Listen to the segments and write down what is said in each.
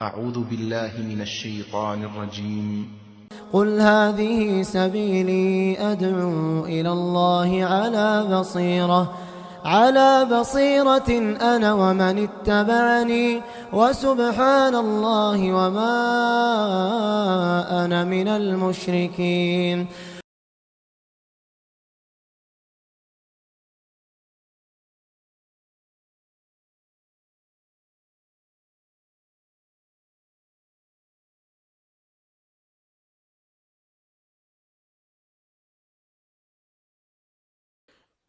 أعوذ بالله من الشيطان الرجيم. قل هذه سبيلي أدعو إلى الله على بصيرة أنا ومن اتبعني وسبحان الله وما أنا من المشركين.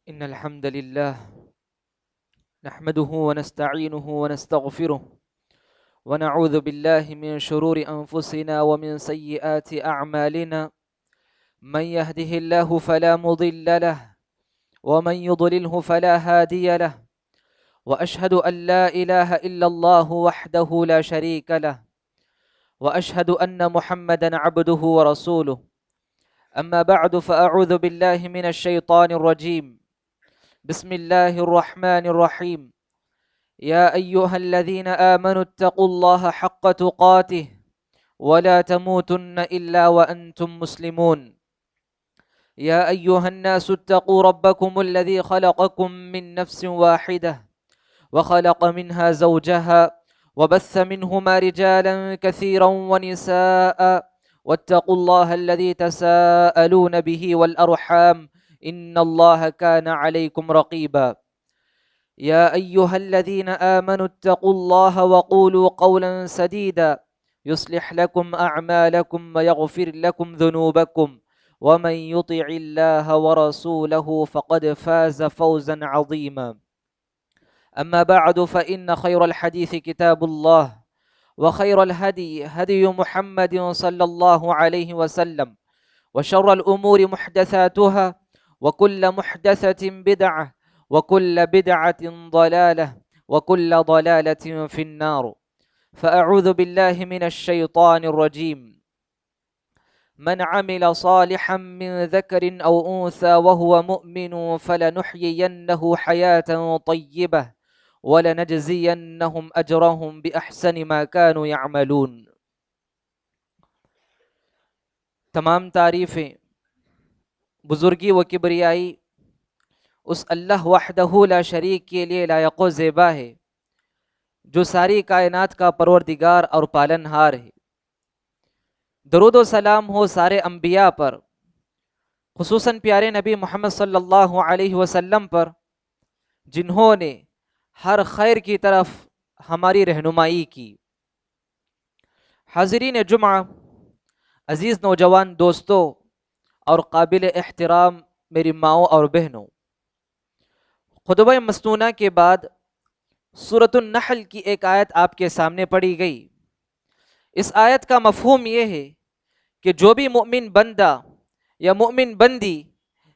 إن الحمد لله نحمده ونستعينه ونستغفره ونعوذ بالله من شرور أنفسنا ومن سيئات أعمالنا. من يهده الله فلا مضل له ومن يضلله فلا هادي له، وأشهد أن لا إله إلا الله وحده لا شريك له، وأشهد أن محمدا عبده ورسوله. أما بعد فأعوذ بالله من الشيطان الرجيم. بسم الله الرحمن الرحيم. يا أيها الذين آمنوا اتقوا الله حق تقاته ولا تموتن إلا وأنتم مسلمون. يا أيها الناس اتقوا ربكم الذي خلقكم من نفس واحدة وخلق منها زوجها وبث منهما رجالا كثيرا ونساء، واتقوا الله الذي تساءلون به والأرحام إن الله كان عليكم رقيبا. يا أيها الذين آمنوا اتقوا الله وقولوا قولا سديدا يصلح لكم أعمالكم ويغفر لكم ذنوبكم، ومن يطع الله ورسوله فقد فاز فوزا عظيما. أما بعد فإن خير الحديث كتاب الله، وخير الهدي هدي محمد صلى الله عليه وسلم، وشر الأمور محدثاتها، وكل محدثة بدعة، وكل بدعة ضلالة، وكل ضلالة في النار. فأعوذ بالله من الشيطان الرجيم. من عمل صالحا من ذكر أو أنثى وهو مؤمن فلنحيينه حياة طيبة ولنجزينهم أجرهم بأحسن ما كانوا يعملون. تمام تعریفیں، بزرگی و کبریائی اس اللہ وحدہ لا شریک کے لیے لائق و زیبا ہے، جو ساری کائنات کا پروردگار اور پالنہار ہے۔ درود و سلام ہو سارے انبیاء پر، خصوصاً پیارے نبی محمد صلی اللہ علیہ وسلم پر، جنہوں نے ہر خیر کی طرف ہماری رہنمائی کی۔ حاضرین جمعہ، عزیز نوجوان دوستوں اور قابل احترام میری ماؤں اور بہنوں، خطبہ مسنونہ کے بعد سورۃ النحل کی ایک آیت آپ کے سامنے پڑھی گئی۔ اس آیت کا مفہوم یہ ہے کہ جو بھی مومن بندہ یا مومن بندی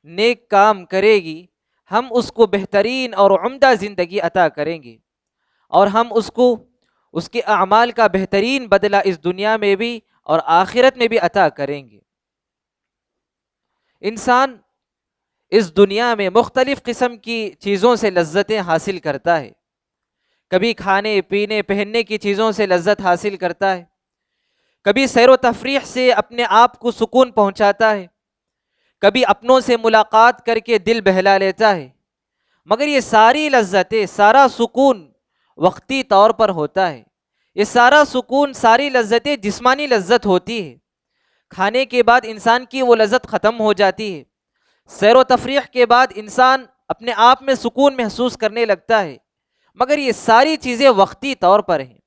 نیک کام کرے گی، ہم اس کو بہترین اور عمدہ زندگی عطا کریں گے، اور ہم اس کو اس کے اعمال کا بہترین بدلہ اس دنیا میں بھی اور آخرت میں بھی عطا کریں گے۔ انسان اس دنیا میں مختلف قسم کی چیزوں سے لذتیں حاصل کرتا ہے، کبھی کھانے پینے پہننے کی چیزوں سے لذت حاصل کرتا ہے، کبھی سیر و تفریح سے اپنے آپ کو سکون پہنچاتا ہے، کبھی اپنوں سے ملاقات کر کے دل بہلا لیتا ہے، مگر یہ ساری لذتیں، سارا سکون وقتی طور پر ہوتا ہے۔ یہ سارا سکون، ساری لذتیں جسمانی لذت ہوتی ہے، کھانے کے بعد انسان کی وہ لذت ختم ہو جاتی ہے، سیر و تفریح کے بعد انسان اپنے آپ میں سکون محسوس کرنے لگتا ہے، مگر یہ ساری چیزیں وقتی طور پر ہیں۔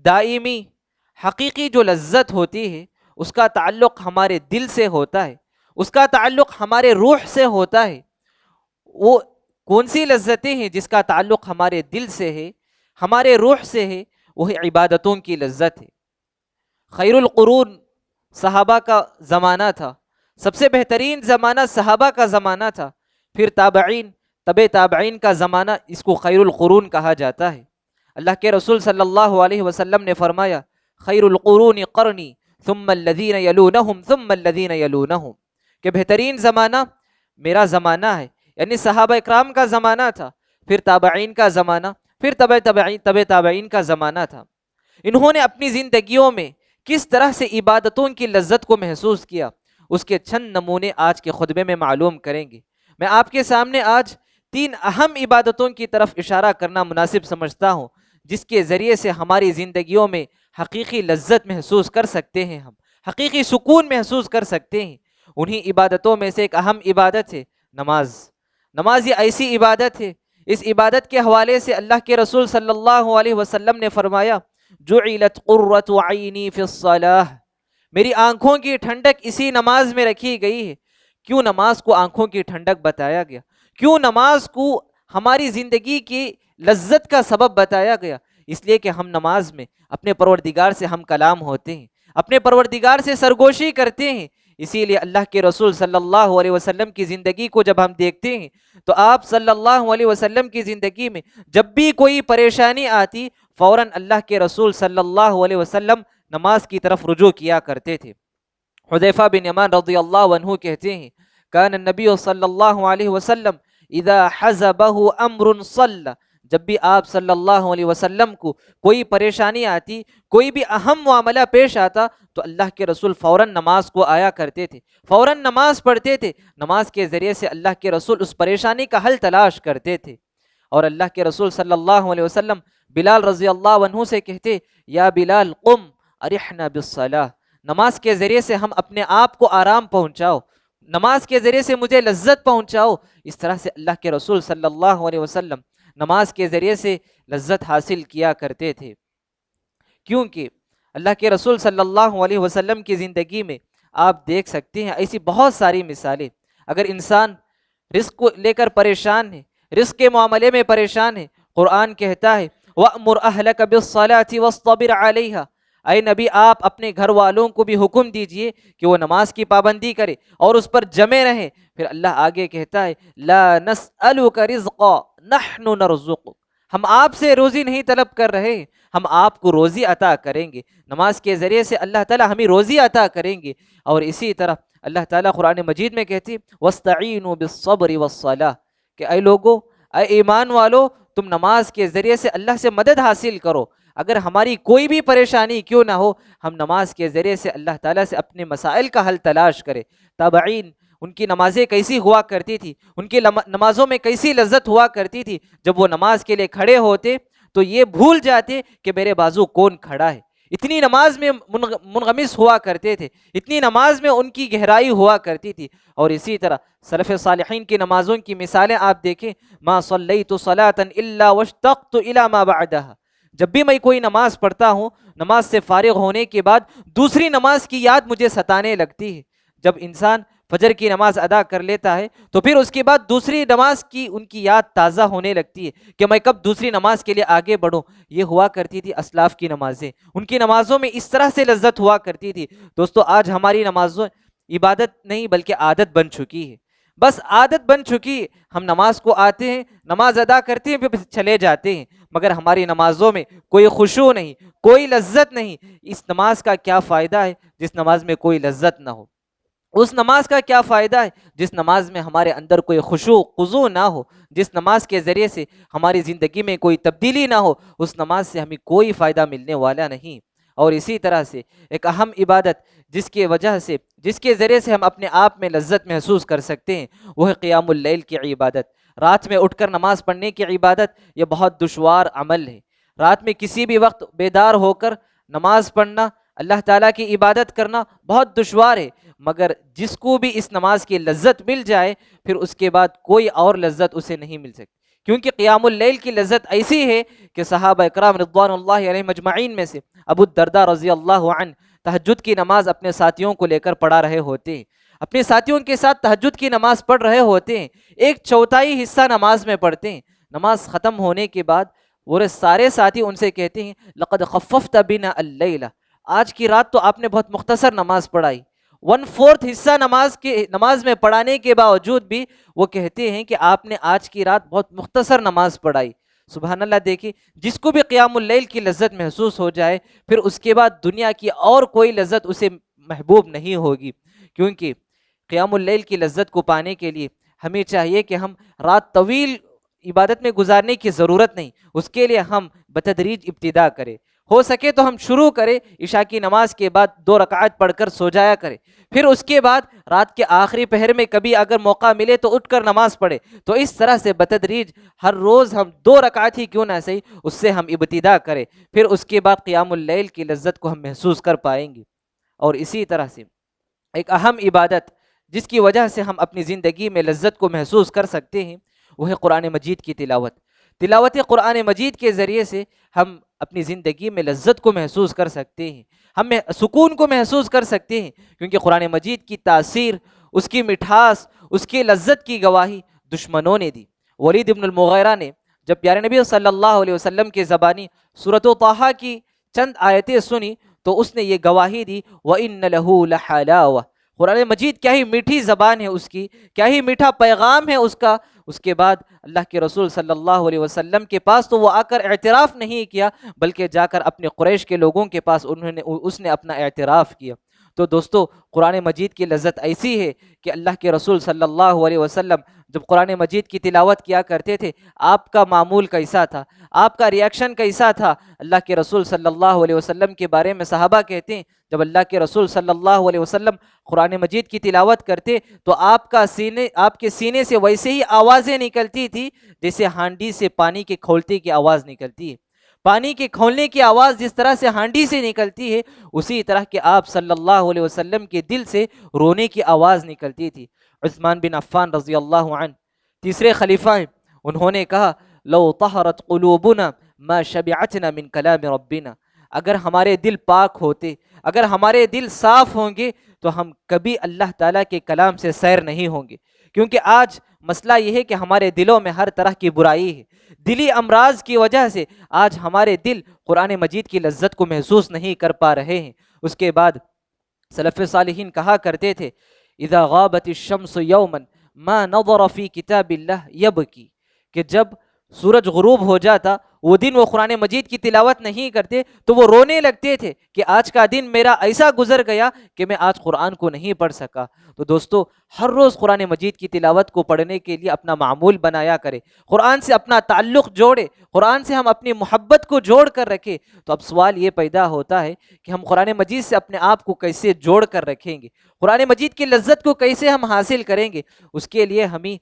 دائمی حقیقی جو لذت ہوتی ہے اس کا تعلق ہمارے دل سے ہوتا ہے، اس کا تعلق ہمارے روح سے ہوتا ہے۔ وہ کون سی لذتیں ہیں جس کا تعلق ہمارے دل سے ہے، ہمارے روح سے ہے؟ وہی عبادتوں کی لذت ہے۔ خیر القرون صحابہ کا زمانہ تھا، سب سے بہترین زمانہ صحابہ کا زمانہ تھا، پھر تابعین، تبع تابعین کا زمانہ، اس کو خیر القرون کہا جاتا ہے۔ اللہ کے رسول صلی اللہ علیہ وسلم نے فرمایا، خیر القرون قرنی ثم الذین یلونہم ثم الذین یلونہم، کہ بہترین زمانہ میرا زمانہ ہے، یعنی صحابہ اکرام کا زمانہ تھا، پھر تابعین کا زمانہ، پھر تبع تابعین کا زمانہ تھا۔ انہوں نے اپنی زندگیوں میں کس طرح سے عبادتوں کی لذت کو محسوس کیا، اس کے چند نمونے آج کے خطبے میں معلوم کریں گے۔ میں آپ کے سامنے آج 3 اہم عبادتوں کی طرف اشارہ کرنا مناسب سمجھتا ہوں، جس کے ذریعے سے ہماری زندگیوں میں حقیقی لذت محسوس کر سکتے ہیں، ہم حقیقی سکون محسوس کر سکتے ہیں۔ انہی عبادتوں میں سے ایک اہم عبادت ہے نماز۔ نماز یہ ایسی عبادت ہے، اس عبادت کے حوالے سے اللہ کے رسول صلی اللہ علیہ وسلم نے فرمایا، جعلت قرۃ عینی فی الصلاۃ، میری آنکھوں کی ٹھنڈک اسی نماز میں رکھی گئی ہے۔ کیوں نماز کو آنکھوں کی ٹھنڈک بتایا گیا؟ کیوں نماز کو ہماری زندگی کی لذت کا سبب بتایا گیا؟ اس لیے کہ ہم نماز میں اپنے پروردگار سے ہم کلام ہوتے ہیں، اپنے پروردگار سے سرگوشی کرتے ہیں۔ اسی لیے اللہ کے رسول صلی اللہ علیہ وسلم کی زندگی کو جب ہم دیکھتے ہیں تو آپ صلی اللہ علیہ وسلم کی زندگی میں جب بھی کوئی پریشانی آتی، فوراً اللہ کے رسول صلی اللہ علیہ وسلم نماز کی طرف رجوع کیا کرتے تھے۔ حذیفہ بن یمان رضی اللہ عنہ کہتے ہیں، کان النبی صلی اللہ علیہ وسلم اذا حزبہ امر صلی، جب بھی آپ صلی اللہ علیہ وسلم کو کوئی پریشانی آتی، کوئی بھی اہم معاملہ پیش آتا، تو اللہ کے رسول فوراً نماز کو آیا کرتے تھے، فوراً نماز پڑھتے تھے۔ نماز کے ذریعے سے اللہ کے رسول اس پریشانی کا حل تلاش کرتے تھے۔ اور اللہ کے رسول صلی اللہ علیہ وسلم بلال رضی اللہ عنہ سے کہتے، یا بلال قم ارحنا بالصلاۃ، نماز کے ذریعے سے ہم اپنے آپ کو آرام پہنچاؤ، نماز کے ذریعے سے مجھے لذت پہنچاؤ۔ اس طرح سے اللہ کے رسول صلی اللہ علیہ وسلم نماز کے ذریعے سے لذت حاصل کیا کرتے تھے، کیونکہ اللہ کے رسول صلی اللہ علیہ وسلم کی زندگی میں آپ دیکھ سکتے ہیں ایسی بہت ساری مثالیں۔ اگر انسان رزق کو لے کر پریشان ہے، رزق کے معاملے میں پریشان ہے، قرآن کہتا ہے وَأْمُرْ أَهْلَكَ بِالصَّلَاةِ وَاصْطَبِرْ عَلَيْهَا، اے نبی آپ اپنے گھر والوں کو بھی حکم دیجئے کہ وہ نماز کی پابندی کرے اور اس پر جمے رہیں۔ پھر اللہ آگے کہتا ہے لا نسألك رزقا نحن نرزقك، ہم آپ سے روزی نہیں طلب کر رہے، ہم آپ کو روزی عطا کریں گے۔ نماز کے ذریعے سے اللہ تعالی ہمیں روزی عطا کریں گے۔ اور اسی طرح اللہ تعالیٰ قرآن مجید میں کہتی وَاسْتَعِينُوا بِالصَّبْرِ وَالصَّلَاةِ، کہ اے لوگو، اے ایمان والو، تم نماز کے ذریعے سے اللہ سے مدد حاصل کرو۔ اگر ہماری کوئی بھی پریشانی کیوں نہ ہو، ہم نماز کے ذریعے سے اللہ تعالیٰ سے اپنے مسائل کا حل تلاش کریں۔ تابعین ان کی نمازیں کیسی ہوا کرتی تھی، ان کی نمازوں میں کیسی لذت ہوا کرتی تھی۔ جب وہ نماز کے لیے کھڑے ہوتے تو یہ بھول جاتے کہ میرے بازو کون کھڑا ہے، اتنی نماز میں منغمس ہوا کرتے تھے، اتنی نماز میں ان کی گہرائی ہوا کرتی تھی۔ اور اسی طرح سلف صالحین کی نمازوں کی مثالیں آپ دیکھیں، ما صلیت صلاۃ الا واشتقت الی ما بعدها، جب بھی میں کوئی نماز پڑھتا ہوں، نماز سے فارغ ہونے کے بعد دوسری نماز کی یاد مجھے ستانے لگتی ہے۔ جب انسان فجر کی نماز ادا کر لیتا ہے تو پھر اس کے بعد دوسری نماز کی ان کی یاد تازہ ہونے لگتی ہے کہ میں کب دوسری نماز کے لیے آگے بڑھوں۔ یہ ہوا کرتی تھی اسلاف کی نمازیں، ان کی نمازوں میں اس طرح سے لذت ہوا کرتی تھی۔ دوستو آج ہماری نمازوں عبادت نہیں بلکہ عادت بن چکی ہے، بس عادت بن چکی ہے۔ ہم نماز کو آتے ہیں، نماز ادا کرتے ہیں، پھر چلے جاتے ہیں، مگر ہماری نمازوں میں کوئی خشوع نہیں، کوئی لذت نہیں۔ اس نماز کا کیا فائدہ ہے جس نماز میں کوئی لذت نہ ہو؟ اس نماز کا کیا فائدہ ہے جس نماز میں ہمارے اندر کوئی خشوع خضوع نہ ہو، جس نماز کے ذریعے سے ہماری زندگی میں کوئی تبدیلی نہ ہو؟ اس نماز سے ہمیں کوئی فائدہ ملنے والا نہیں۔ اور اسی طرح سے ایک اہم عبادت جس کے ذریعے سے ہم اپنے آپ میں لذت محسوس کر سکتے ہیں، وہ ہے قیام اللیل کی عبادت۔ رات میں اٹھ کر نماز پڑھنے کی عبادت یہ بہت دشوار عمل ہے۔ رات میں کسی بھی وقت بیدار ہو کر نماز پڑھنا، اللہ تعالیٰ کی عبادت کرنا بہت دشوار ہے، مگر جس کو بھی اس نماز کی لذت مل جائے پھر اس کے بعد کوئی اور لذت اسے نہیں مل سکتی، کیونکہ قیام اللیل کی لذت ایسی ہے کہ صحابہ اکرام رضوان اللہ علیہم اجمعین میں سے ابو الدرداء رضی اللہ عنہ تہجد کی نماز اپنے ساتھیوں کو لے کر پڑھا رہے ہوتے ہیں، اپنے ساتھیوں کے ساتھ تہجد کی نماز پڑھ رہے ہوتے ہیں، 1/4 حصہ نماز میں پڑھتے ہیں۔ نماز ختم ہونے کے بعد وہ سارے ساتھی ان سے کہتے ہیں لقد خففت بنا اللیلہ، آج کی رات تو آپ نے بہت مختصر نماز پڑھائی۔ 1/4 حصہ نماز میں پڑھانے کے باوجود بھی وہ کہتے ہیں کہ آپ نے آج کی رات بہت مختصر نماز پڑھائی۔ سبحان اللہ، دیکھیں جس کو بھی قیام اللیل کی لذت محسوس ہو جائے پھر اس کے بعد دنیا کی اور کوئی لذت اسے محبوب نہیں ہوگی، کیونکہ قیام اللیل کی لذت کو پانے کے لیے ہمیں چاہیے کہ ہم رات طویل عبادت میں گزارنے کی ضرورت نہیں، اس کے لیے ہم بتدریج ابتدا کریں۔ ہو سکے تو ہم شروع کریں عشاء کی نماز کے بعد 2 رکعت پڑھ کر سو جایا کریں، پھر اس کے بعد رات کے آخری پہر میں کبھی اگر موقع ملے تو اٹھ کر نماز پڑھے۔ تو اس طرح سے بتدریج ہر روز ہم 2 رکعت ہی کیوں نہ صحیح اس سے ہم ابتدا کریں، پھر اس کے بعد قیام اللیل کی لذت کو ہم محسوس کر پائیں گے۔ اور اسی طرح سے ایک اہم عبادت جس کی وجہ سے ہم اپنی زندگی میں لذت کو محسوس کر سکتے ہیں وہ ہے قرآن مجید کی تلاوت۔ تلاوت قرآن مجید کے ذریعے سے ہم اپنی زندگی میں لذت کو محسوس کر سکتے ہیں، ہم سکون کو محسوس کر سکتے ہیں، کیونکہ قرآن مجید کی تاثیر، اس کی مٹھاس، اس کی لذت کی گواہی دشمنوں نے دی۔ ولید ابن المغیرہ نے جب پیارے نبی صلی اللہ علیہ وسلم کے زبانی سورۃ طٰہٰ کی چند آیتیں سنی تو اس نے یہ گواہی دی وَإِنَّ لَهُ لَحَلَاوَةً، قرآن مجید کیا ہی میٹھی زبان ہے اس کی، کیا ہی میٹھا پیغام ہے اس کا۔ اس کے بعد اللہ کے رسول صلی اللہ علیہ وسلم کے پاس تو وہ آ کر اعتراف نہیں کیا، بلکہ جا کر اپنے قریش کے لوگوں کے پاس اس نے اپنا اعتراف کیا۔ تو دوستو قرآن مجید کی لذت ایسی ہے کہ اللہ کے رسول صلی اللہ علیہ وسلم جب قرآن مجید کی تلاوت کیا کرتے تھے آپ کا معمول کیسا تھا، آپ کا ریاکشن کیسا تھا۔ اللہ کے رسول صلی اللہ علیہ وسلم کے بارے میں صحابہ کہتے ہیں جب اللہ کے رسول صلی اللہ علیہ وسلم قرآن مجید کی تلاوت کرتے تو آپ کے سینے سے ویسے ہی آوازیں نکلتی تھی جیسے ہانڈی سے پانی کے کھولتے کی آواز نکلتی ہے۔ پانی کے کھولنے کی آواز جس طرح سے ہانڈی سے نکلتی ہے اسی طرح کہ آپ صلی اللہ علیہ وسلم کے دل سے رونے کی آواز نکلتی تھی۔ عثمان بن عفان رضی اللہ عنہ تیسرے خلیفہ ہیں، انہوں نے کہا لو طہرت قلوبنا ما شبعتنا من کلام ربنا، اگر ہمارے دل پاک ہوتے، اگر ہمارے دل صاف ہوں گے تو ہم کبھی اللہ تعالیٰ کے کلام سے سیر نہیں ہوں گے، کیونکہ آج مسئلہ یہ ہے کہ ہمارے دلوں میں ہر طرح کی برائی ہے، دلی امراض کی وجہ سے آج ہمارے دل قرآن مجید کی لذت کو محسوس نہیں کر پا رہے ہیں۔ اس کے بعد سلف صالحین کہا کرتے تھے اذا غابت الشمس یوما ما نظر فی کتاب اللہ یبکی، کہ جب سورج غروب ہو جاتا وہ دن وہ قرآن مجید کی تلاوت نہیں کرتے تو وہ رونے لگتے تھے کہ آج کا دن میرا ایسا گزر گیا کہ میں آج قرآن کو نہیں پڑھ سکا۔ تو دوستو ہر روز قرآن مجید کی تلاوت کو پڑھنے کے لیے اپنا معمول بنایا کرے، قرآن سے اپنا تعلق جوڑے، قرآن سے ہم اپنی محبت کو جوڑ کر رکھیں۔ تو اب سوال یہ پیدا ہوتا ہے کہ ہم قرآن مجید سے اپنے آپ کو کیسے جوڑ کر رکھیں گے، قرآن مجید کی لذت کو کیسے ہم حاصل کریں گے۔ اس کے لیے ہمیں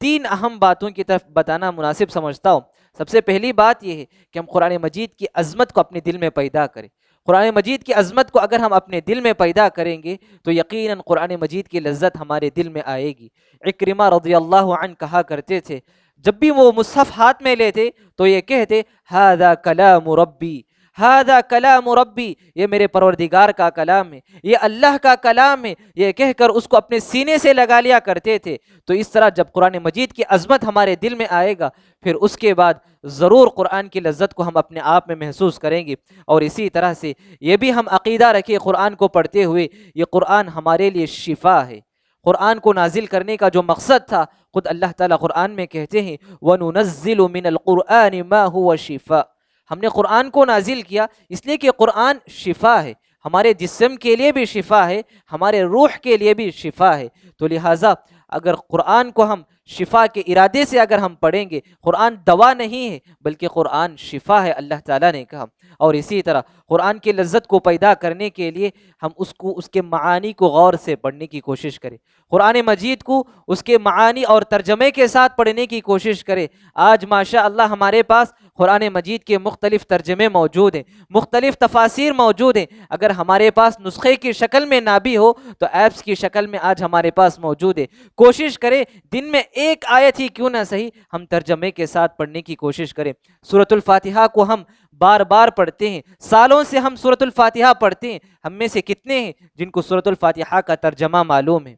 3 اہم باتوں کی طرف بتانا مناسب سمجھتا ہوں۔ سب سے پہلی بات یہ ہے کہ ہم قرآن مجید کی عظمت کو اپنے دل میں پیدا کریں۔ قرآن مجید کی عظمت کو اگر ہم اپنے دل میں پیدا کریں گے تو یقیناً قرآن مجید کی لذت ہمارے دل میں آئے گی۔ اکرمہ رضی اللہ عنہ کہا کرتے تھے جب بھی وہ مصحف ہاتھ میں لیتے تو یہ کہتے ھذا کلام ربی، ھذا کلام ربی، یہ میرے پروردگار کا کلام ہے، یہ اللہ کا کلام ہے، یہ کہہ کر اس کو اپنے سینے سے لگا لیا کرتے تھے۔ تو اس طرح جب قرآن مجید کی عظمت ہمارے دل میں آئے گا پھر اس کے بعد ضرور قرآن کی لذت کو ہم اپنے آپ میں محسوس کریں گے۔ اور اسی طرح سے یہ بھی ہم عقیدہ رکھیں قرآن کو پڑھتے ہوئے یہ قرآن ہمارے لیے شفا ہے۔ قرآن کو نازل کرنے کا جو مقصد تھا خود اللہ تعالیٰ قرآن میں کہتے ہیں وَنُنَزِّلُ مِنَ الْقُرْآنِ مَا هُوَ شِفَاءٌ، ہم نے قرآن کو نازل کیا اس لیے کہ قرآن شفا ہے، ہمارے جسم کے لیے بھی شفا ہے، ہمارے روح کے لیے بھی شفا ہے۔ تو لہٰذا اگر قرآن کو ہم شفا کے ارادے سے اگر ہم پڑھیں گے، قرآن دوا نہیں ہے بلکہ قرآن شفا ہے اللہ تعالیٰ نے کہا۔ اور اسی طرح قرآن کی لذت کو پیدا کرنے کے لیے ہم اس کے معانی کو غور سے پڑھنے کی کوشش کریں، قرآن مجید کو اس کے معانی اور ترجمے کے ساتھ پڑھنے کی کوشش کریں۔ آج ماشاء اللہ ہمارے پاس قرآن مجید کے مختلف ترجمے موجود ہیں، مختلف تفاسیر موجود ہیں، اگر ہمارے پاس نسخے کی شکل میں نہ بھی ہو تو ایپس کی شکل میں آج ہمارے پاس موجود ہے۔ کوشش کریں دن میں 1 آیت ہی کیوں نہ صحیح ہم ترجمے کے ساتھ پڑھنے کی کوشش کریں۔ سورۃ الفاتحہ کو ہم بار بار پڑھتے ہیں، سالوں سے ہم سورۃ الفاتحہ پڑھتے ہیں، ہم میں سے کتنے ہیں جن کو سورۃ الفاتحہ کا ترجمہ معلوم ہے؟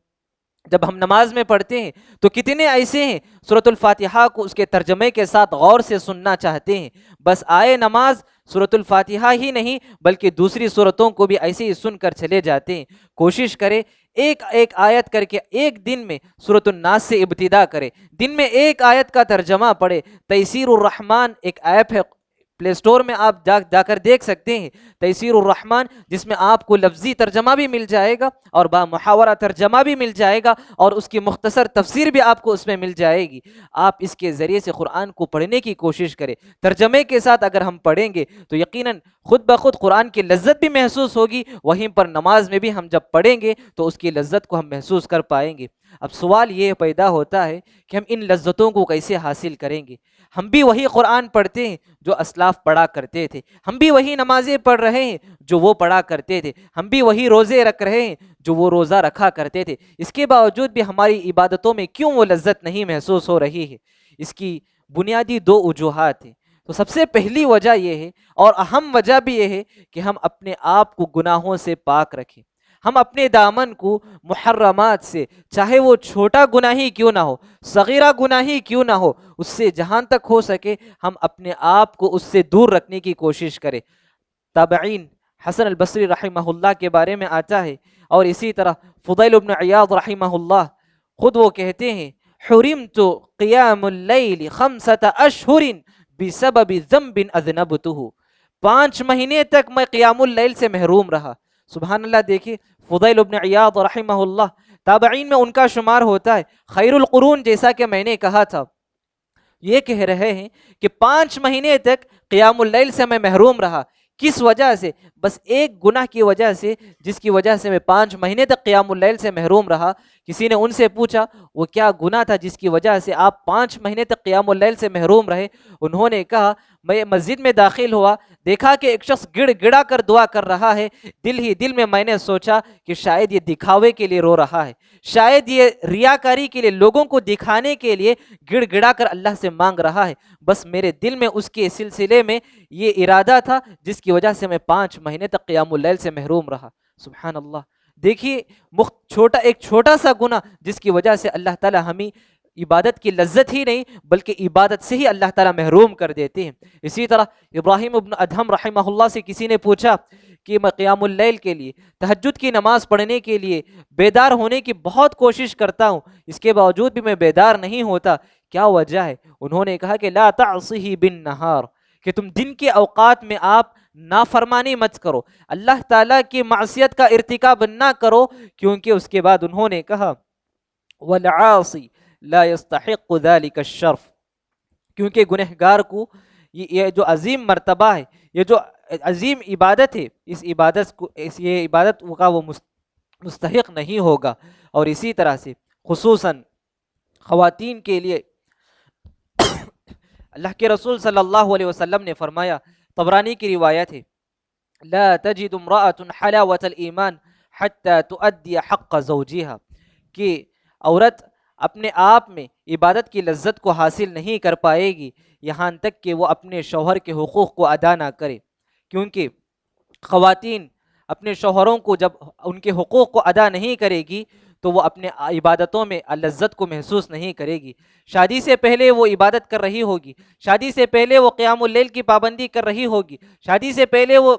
جب ہم نماز میں پڑھتے ہیں تو کتنے ایسے ہیں سورۃ الفاتحہ کو اس کے ترجمے کے ساتھ غور سے سننا چاہتے ہیں؟ بس آئے نماز سورۃ الفاتحہ ہی نہیں بلکہ دوسری سورتوں کو بھی ایسے ہی سن کر چلے جاتے ہیں۔ کوشش کرے ایک آیت کر کے ایک دن میں سورۃ الناس سے ابتدا کرے، دن میں 1 آیت کا ترجمہ پڑھے۔ تیسیر الرحمن ایک ایپ ہے پلے اسٹور میں آپ جا کر دیکھ سکتے ہیں تیسیر الرحمن، جس میں آپ کو لفظی ترجمہ بھی مل جائے گا اور با محاورہ ترجمہ بھی مل جائے گا اور اس کی مختصر تفسیر بھی آپ کو اس میں مل جائے گی۔ آپ اس کے ذریعے سے قرآن کو پڑھنے کی کوشش کریں، ترجمے کے ساتھ اگر ہم پڑھیں گے تو یقیناً خود بخود قرآن کی لذت بھی محسوس ہوگی، وہیں پر نماز میں بھی ہم جب پڑھیں گے تو اس کی لذت کو ہم محسوس کر پائیں گے۔ اب سوال یہ پیدا ہوتا ہے کہ ہم ان لذتوں کو کیسے حاصل کریں گے؟ ہم بھی وہی قرآن پڑھتے ہیں جو اسلاف پڑھا کرتے تھے، ہم بھی وہی نمازیں پڑھ رہے ہیں جو وہ پڑھا کرتے تھے، ہم بھی وہی روزے رکھ رہے ہیں جو وہ روزہ رکھا کرتے تھے، اس کے باوجود بھی ہماری عبادتوں میں کیوں وہ لذت نہیں محسوس ہو رہی ہے؟ اس کی بنیادی دو وجوہات ہیں۔ تو سب سے پہلی وجہ یہ ہے اور اہم وجہ بھی یہ ہے کہ ہم اپنے آپ کو گناہوں سے پاک رکھیں، ہم اپنے دامن کو محرمات سے، چاہے وہ چھوٹا گناہ ہی کیوں نہ ہو، صغیرہ گناہ ہی کیوں نہ ہو، اس سے جہاں تک ہو سکے ہم اپنے آپ کو اس سے دور رکھنے کی کوشش کریں۔ تابعین حسن البصری رحمہ اللہ کے بارے میں آتا ہے، اور اسی طرح فضیل بن عیاض رحمہ اللہ خود وہ کہتے ہیں حرمت قیام اللیل 5 اشہر بسبب ذنب اذنبتہ، 5 مہینے تک میں قیام اللیل سے محروم رہا۔ سبحان اللہ، دیکھیے فضیل بن عیاض رحمہ اللہ تابعین میں ان کا شمار ہوتا ہے، خیر القرون، جیسا کہ میں نے کہا تھا۔ یہ کہہ رہے ہیں کہ 5 مہینے تک قیام اللیل سے میں محروم رہا، کس وجہ سے؟ بس ایک گناہ کی وجہ سے، جس کی وجہ سے میں 5 مہینے تک قیام اللیل سے محروم رہا۔ کسی نے ان سے پوچھا وہ کیا گناہ تھا جس کی وجہ سے آپ 5 مہینے تک قیام اللیل سے محروم رہے؟ انہوں نے کہا میں مسجد میں داخل ہوا، دیکھا کہ ایک شخص گڑ گڑا کر دعا کر رہا ہے، دل ہی دل میں نے سوچا کہ شاید یہ دکھاوے کے لیے رو رہا ہے، شاید یہ ریاکاری کے لیے، لوگوں کو دکھانے کے لیے گڑ گڑا کر اللہ سے مانگ رہا ہے۔ بس میرے دل میں اس کے سلسلے میں یہ ارادہ تھا جس کی وجہ سے میں 5 مہینے تک قیام اللیل سے محروم رہا۔ سبحان اللہ، دیکھیے ایک چھوٹا سا گناہ جس کی وجہ سے اللہ تعالی ہمیں عبادت کی لذت ہی نہیں بلکہ عبادت سے ہی اللہ تعالیٰ محروم کر دیتے ہیں۔ اسی طرح ابراہیم ابن ادہم رحمہ اللہ سے کسی نے پوچھا کہ میں قیام اللیل کے لیے، تہجد کی نماز پڑھنے کے لیے بیدار ہونے کی بہت کوشش کرتا ہوں، اس کے باوجود بھی میں بیدار نہیں ہوتا، کیا وجہ ہے؟ انہوں نے کہا کہ لا تعصیہ بالنہار، کہ تم دن کے اوقات میں آپ نافرمانی مت کرو، اللہ تعالیٰ کی معصیت کا ارتکاب نہ کرو، کیونکہ اس کے بعد انہوں نے کہا والعاصی لا يستحق ذلك الشرف، کیونکہ گنہگار کو یہ جو عظیم مرتبہ ہے، یہ جو عظیم عبادت ہے، یہ عبادت کا وہ مستحق نہیں ہوگا۔ اور اسی طرح سے خصوصاً خواتین کے لیے اللہ کے رسول صلی اللہ علیہ وسلم نے فرمایا، طبرانی کی روایت ہے، لا تجد امرأة حلاوة الایمان حتى تؤدي حق زوجها، کہ عورت اپنے آپ میں عبادت کی لذت کو حاصل نہیں کر پائے گی یہاں تک کہ وہ اپنے شوہر کے حقوق کو ادا نہ کرے، کیونکہ خواتین اپنے شوہروں کو جب ان کے حقوق کو ادا نہیں کرے گی تو وہ اپنے عبادتوں میں لذت کو محسوس نہیں کرے گی۔ شادی سے پہلے وہ عبادت کر رہی ہوگی، شادی سے پہلے وہ قیام اللیل کی پابندی کر رہی ہوگی، شادی سے پہلے وہ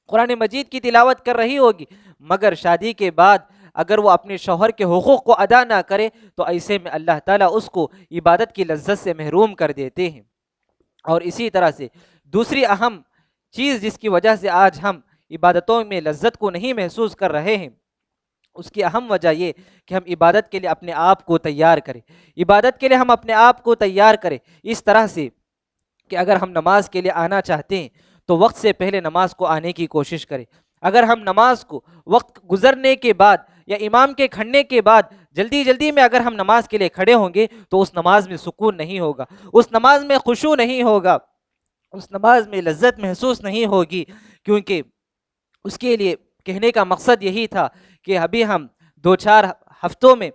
قرآن مجید کی تلاوت کر رہی ہوگی، مگر شادی کے بعد اگر وہ اپنے شوہر کے حقوق کو ادا نہ کرے تو ایسے میں اللہ تعالیٰ اس کو عبادت کی لذت سے محروم کر دیتے ہیں۔ اور اسی طرح سے دوسری اہم چیز جس کی وجہ سے آج ہم عبادتوں میں لذت کو نہیں محسوس کر رہے ہیں، اس کی اہم وجہ یہ کہ ہم عبادت کے لیے اپنے آپ کو تیار کریں، عبادت کے لیے ہم اپنے آپ کو تیار کریں اس طرح سے کہ اگر ہم نماز کے لیے آنا چاہتے ہیں تو وقت سے پہلے نماز کو آنے کی کوشش کریں۔ اگر ہم نماز کو وقت گزرنے کے بعد یا امام کے کھڑنے کے بعد جلدی میں اگر ہم نماز کے لیے کھڑے ہوں گے تو اس نماز میں سکون نہیں ہوگا، اس نماز میں خشوع نہیں ہوگا، اس نماز میں لذت محسوس نہیں ہوگی، کیونکہ اس کے لیے کہنے کا مقصد یہی تھا کہ ابھی ہم 2-4 ہفتوں میں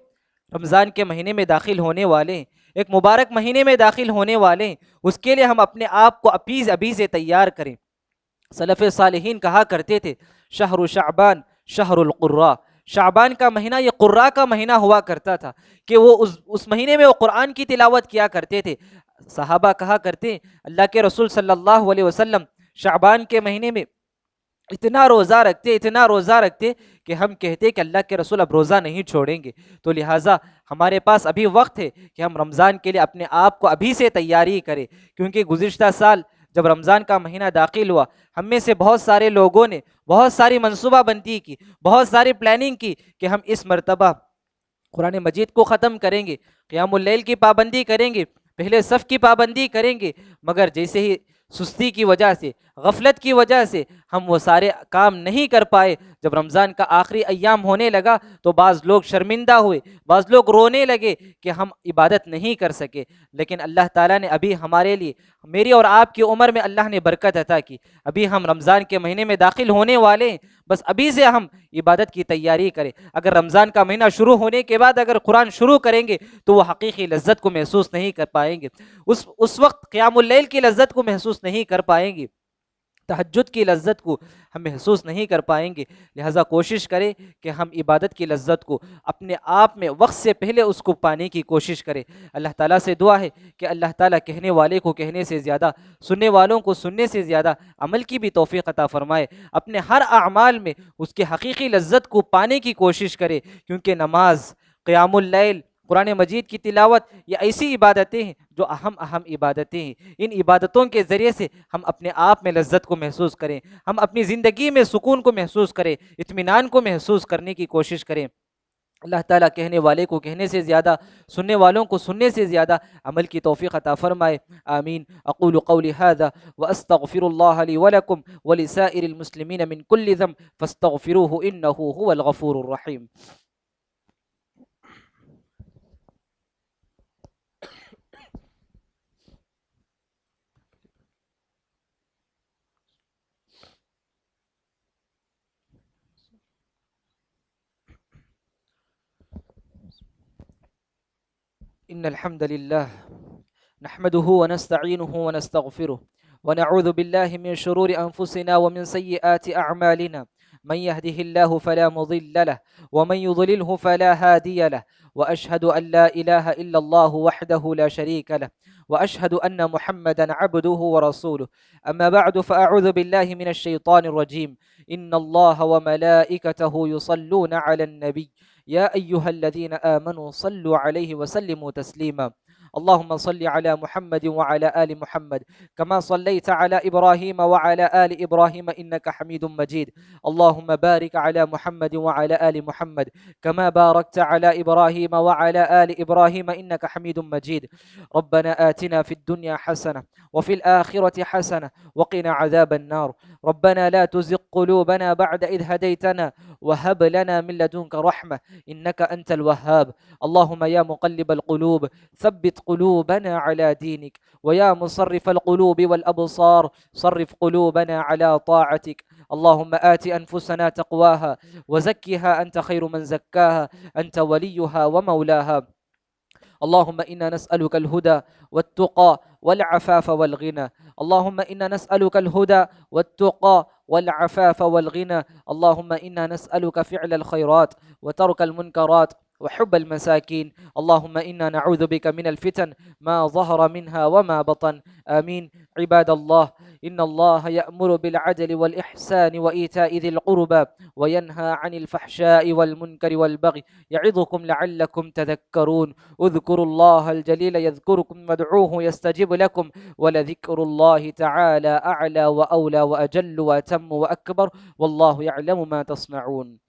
رمضان کے مہینے میں داخل ہونے والے ہیں، ایک مبارک مہینے میں داخل ہونے والے ہیں، اس کے لیے ہم اپنے آپ کو ابھی سے تیار کریں۔ سلف صالحین کہا کرتے تھے شہر شعبان شہر القراء، شعبان کا مہینہ یہ قراء کا مہینہ ہوا کرتا تھا کہ وہ اس مہینے میں وہ قرآن کی تلاوت کیا کرتے تھے۔ صحابہ کہا کرتے ہیں اللہ کے رسول صلی اللہ علیہ وسلم شعبان کے مہینے میں اتنا روزہ رکھتے کہ ہم کہتے کہ اللہ کے رسول اب روزہ نہیں چھوڑیں گے، تو لہٰذا ہمارے پاس ابھی وقت ہے کہ ہم رمضان کے لیے اپنے آپ کو ابھی سے تیاری کریں، کیونکہ گزشتہ سال جب رمضان کا مہینہ داخل ہوا، ہم میں سے بہت سارے لوگوں نے بہت ساری منصوبہ بندی کی، بہت ساری پلاننگ کی کہ ہم اس مرتبہ قرآن مجید کو ختم کریں گے، قیام اللیل کی پابندی کریں گے، پہلے صف کی پابندی کریں گے، مگر جیسے ہی سستی کی وجہ سے، غفلت کی وجہ سے ہم وہ سارے کام نہیں کر پائے۔ جب رمضان کا آخری ایام ہونے لگا تو بعض لوگ شرمندہ ہوئے، بعض لوگ رونے لگے کہ ہم عبادت نہیں کر سکے۔ لیکن اللہ تعالیٰ نے ابھی ہمارے لیے، میری اور آپ کی عمر میں اللہ نے برکت عطا کی، ابھی ہم رمضان کے مہینے میں داخل ہونے والے ہیں، بس ابھی سے ہم عبادت کی تیاری کریں۔ اگر رمضان کا مہینہ شروع ہونے کے بعد اگر قرآن شروع کریں گے تو وہ حقیقی لذت کو محسوس نہیں کر پائیں گے، اس وقت قیام اللیل کی لذت کو محسوس نہیں کر پائیں گے، تہجد کی لذت کو ہم محسوس نہیں کر پائیں گے۔ لہٰذا کوشش کریں کہ ہم عبادت کی لذت کو اپنے آپ میں وقت سے پہلے اس کو پانے کی کوشش کریں۔ اللہ تعالیٰ سے دعا ہے کہ اللہ تعالیٰ کہنے والے کو کہنے سے زیادہ، سننے والوں کو سننے سے زیادہ عمل کی بھی توفیق عطا فرمائے۔ اپنے ہر اعمال میں اس کی حقیقی لذت کو پانے کی کوشش کرے، کیونکہ نماز، قیام اللیل، قرآن مجید کی تلاوت، یہ ایسی عبادتیں ہیں جو اہم عبادتیں ہیں۔ ان عبادتوں کے ذریعے سے ہم اپنے آپ میں لذت کو محسوس کریں، ہم اپنی زندگی میں سکون کو محسوس کریں، اطمینان کو محسوس کرنے کی کوشش کریں۔ اللہ تعالیٰ کہنے والے کو کہنے سے زیادہ، سننے والوں کو سننے سے زیادہ عمل کی توفیق عطا فرمائے۔ آمین۔ اقول قولی ھذا واستغفر اللہ لی ولکم ولسائر المسلمین من کل ذنب فاستغفروہ انہ ھو الغفور الرحیم۔ إن الحمد لله نحمده ونستعينه ونستغفره ونعوذ بالله من شرور أنفسنا ومن سيئات أعمالنا، من يهده الله فلا مضل له ومن يضلله فلا هادي له، وأشهد أن لا إله إلا الله وحده لا شريك له، وأشهد أن محمدا عبده ورسوله. أما بعد فأعوذ بالله من الشيطان الرجيم. إن الله وملائكته يصلون على النبي يا أيها الذين آمنوا صلوا عليه وسلموا تسليما. اللهم صل على محمد وعلى آل محمد كما صليت على إبراهيم وعلى آل إبراهيم إنك حميد مجيد. اللهم بارك على محمد وعلى آل محمد كما باركت على إبراهيم وعلى آل إبراهيم إنك حميد مجيد. ربنا آتنا في الدنيا حسنة وفي الآخرة حسنة وقنا عذاب النار. ربنا لا تزغ قلوبنا بعد إذ هديتنا وهب لنا من لدنك رحمة إنك أنت الوهاب. اللهم يا مقلب القلوب ثبت قلوبنا على دينك، ويا مصرف القلوب والأبصار صرف قلوبنا على طاعتك. اللهم آت أنفسنا تقواها وزكها أنت خير من زكاها، أنت وليها ومولاها. اللهم إنا نسألك الهدى والتقى والعفاف والغنى. اللهم إنا نسألك الهدى والتقى والعفاف والغنى. اللهم إنا نسألك فعل الخيرات وترك المنكرات وحب المساكين. اللهم إنا نعوذ بك من الفتن ما ظهر منها وما بطن. آمين. عباد الله، إن الله يأمر بالعدل والإحسان وإيتاء ذي القربى وينهى عن الفحشاء والمنكر والبغي يعظكم لعلكم تذكرون. اذكروا الله الجليل يذكركم وادعوه يستجب لكم، ولذكر الله تعالى أعلى وأولى وأجل وأتم وأكبر، والله يعلم ما تصنعون.